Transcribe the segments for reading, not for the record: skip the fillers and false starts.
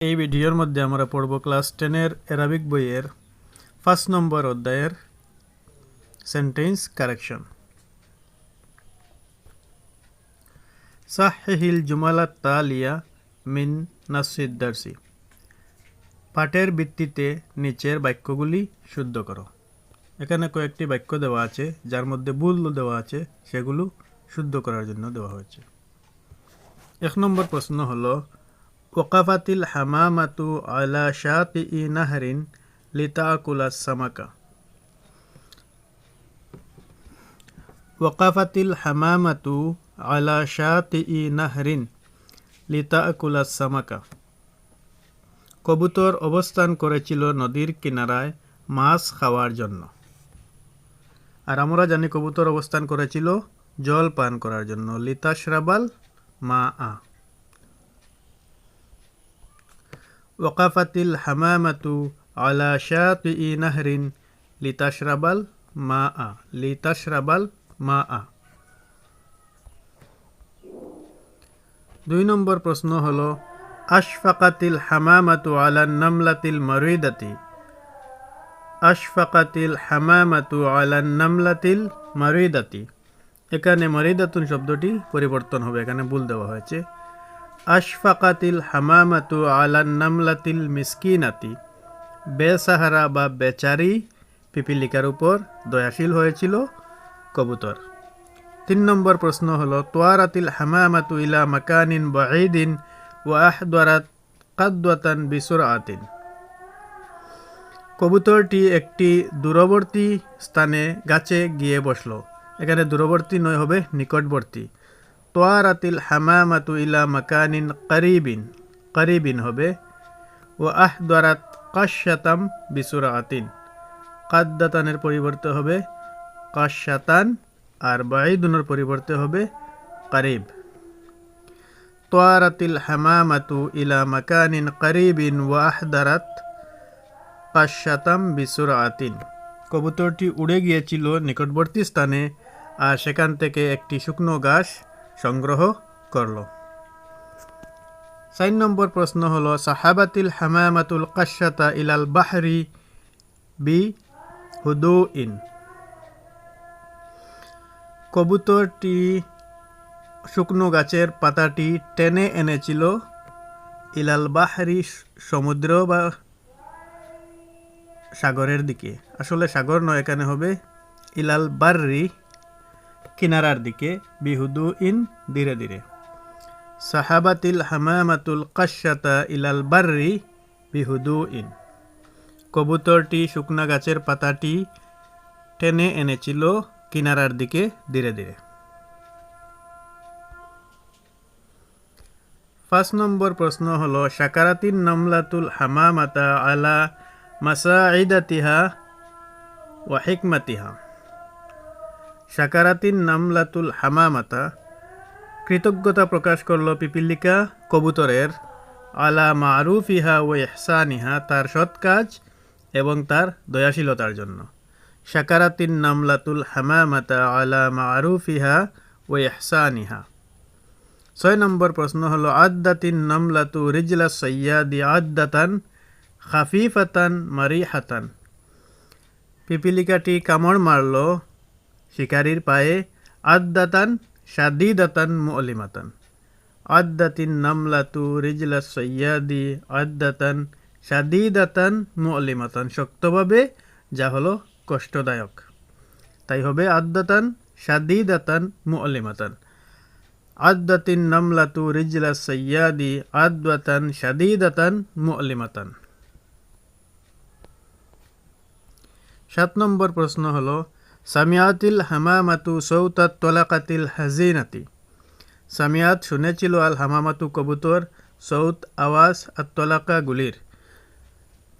এই ভিডিওর মধ্যে আমরা পড়ব ক্লাস 10 অ্যারাবিক বইয়ের 5 নম্বর অধ্যায়ের সেন্টেন্স কারেকশন। সাহিহিল জুমালাত তালিয়া মিন নাসিদ দারসি। পাঠের ভিত্তিতে নিচের বাক্যগুলি শুদ্ধ করো। এখানে কয়েকটি বাক্য দেওয়া আছে যার মধ্যে ভুল দেওয়া আছে, সেগুলো শুদ্ধ করার জন্য দেওয়া হয়েছে। 1 নম্বর প্রশ্ন হলো ওয়াকাফাতিল হামামাতু আলা শাতিই নাহরিন লিতাকুলাস সামাকা। ওয়াকাফাতিল হামামাতু আলা শাতিই নাহরিন লিতাকুলাস সামাকা। কবুতর অবস্থান করেছিল নদীর কিনারায় মাছ খাওয়ার জন্য। আর আমরা জানি কবুতর অবস্থান করেছিল জল পান করার জন্য। লিতাশরাবাল মা আ। ওয়াকাফাতিল হামামাতু আলা শাতিই নাহরিন লিতাশরাবাল মা আ। লিতাশরাবাল মা আ। 2 নম্বর প্রশ্ন হলো আশফাকাতিল হামামাতু আলা নামলাতিল মারিদাতি। আশফাকাতিল হামামাতু আলা নামলাতিল মারিদাতি। এখানে মারিদাতুন শব্দটি পরিবর্তন হবে, এখানে ভুল দেওয়া হয়েছে। আশফাকাতিল হামামাতু আলা নামলাতিল মিসকিনাতি। বেসাহারা বা বেচারি পিপিলিকার উপর দয়াশীল হয়েছিল কবুতর। 3 নম্বর প্রশ্ন হলো তোয়ারাতিল হামামাতু ইলা মাকানিন বাঈদিন ওয়া আহদারাত কাদওয়াতান বিসুরআতিন। কবুতরটি একটি দূরবর্তী স্থানে গাছে গিয়ে বসলো। এখানে দূরবর্তী নয়, হবে নিকটবর্তী। তোয়ারাতিল হামামাতু ইলা মাকানিন কারিবিন। কারিবিন হবে। ওয়া আহদারাত কাশশাতাম বিসুরআতিন। কাদ্দাতানের পরিবর্তে হবে কাশশাতান, আর বাঈদুনের পরিবর্তে হবে কারিব। তোয়ারাতিল হামামাতু ইলা মাকানিন কারিবিন ওয়া আহদারাত কাশশাতাম বিসুরআতিন। কবুতরটি উড়ে গিয়েছিল নিকটবর্তী স্থানে আর সেখান থেকে একটি শুকনো ঘাস সংগ্রহ করল। 4 নম্বর প্রশ্ন হলো সাহাবাতিল হামামাতুল কাশশাতা ইলাল বাহরি বি হুদুইন। কবুতরটি শুকনো গাছের পাতাটি টেনে এনেছিল ইলাল বাহরি, সমুদ্র বা সাগরের দিকে। আসলে সাগর নয়, এখানে হবে ইলাল বাররি, কিনারার দিকে। বিহুদুইন, ধীরে ধীরে। সাহাবাতিল হামামাতুল কাশশাতা ইলাল বাররি বিহুদুইন। কবুতরটি শুকনা গাছের পাতাটি টেনে এনেছিল কিনারার দিকে ধীরে ধীরে। 5 নম্বর প্রশ্ন হলো শাকারাতিন নামলাতুল হামামাতা আলা মাসাইদাতিহা ওয়া হিকমাতিহা। শাকারাতিন নামলাতুল হামামাতা, কৃতজ্ঞতা প্রকাশ করলো পিপিলিকা কবুতরের, আলা মারুফিহা ও ইহসানিহা, তার সৎ কাজ এবং তার দয়াশীলতার জন্য। শাকারাতিন নামলাতুল হামামাতা আলা মারুফিহা ও ইহসানিহা। 6 নম্বর প্রশ্ন হলো আদ্দাতিন নামলাতু রিজলা সাইয়াদি আদ্দাতান খাফিফাতান মারিহাতান। পিপিলিকাটি কামড় মারল শিকারীর পায়ে। আদ্দাতান শাদীদাতান মুঅলিমাতান। আদ্দাতিন নামলাতু রিজলা সাইয়াদি আদ্দাতান শাদীদাতান মুঅলিমাতান, শক্তভাবে, যা হলো কষ্টদায়ক। তাই হবে আদ্দাতান শাদীদাতান মুঅলিমাতান। আদ্দাতিন নামলাতু রিজলা সাইয়াদি আদওয়াতান শাদীদাতান মুঅলিমাতান। 7 নম্বর প্রশ্ন হলো সামিয়াতিল হামামাতু সৌতাত তলাকাতিল হাজিনাতি। সামিয়াত শুনেছিল আল হামামাতু কবুতর, সৌত আওয়াজ, আর তলাকা গুলির।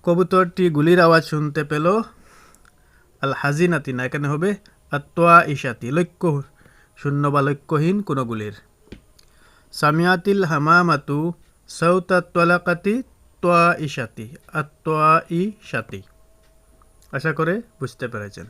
কবুতরটি গুলির আওয়াজ শুনতে পেল আল হাজিনাতি না, এখানে হবে আত্তোয়া ইশাতি, লক্ষ্য শূন্য বা লক্ষ্যহীন কোনো গুলির। সামিয়াতিল হামামাতু সৌতাত তলাকাতি তোয়া ইশাতি, আত্তোয়া ইশাতি। আশা করে বুঝতে পেরেছেন।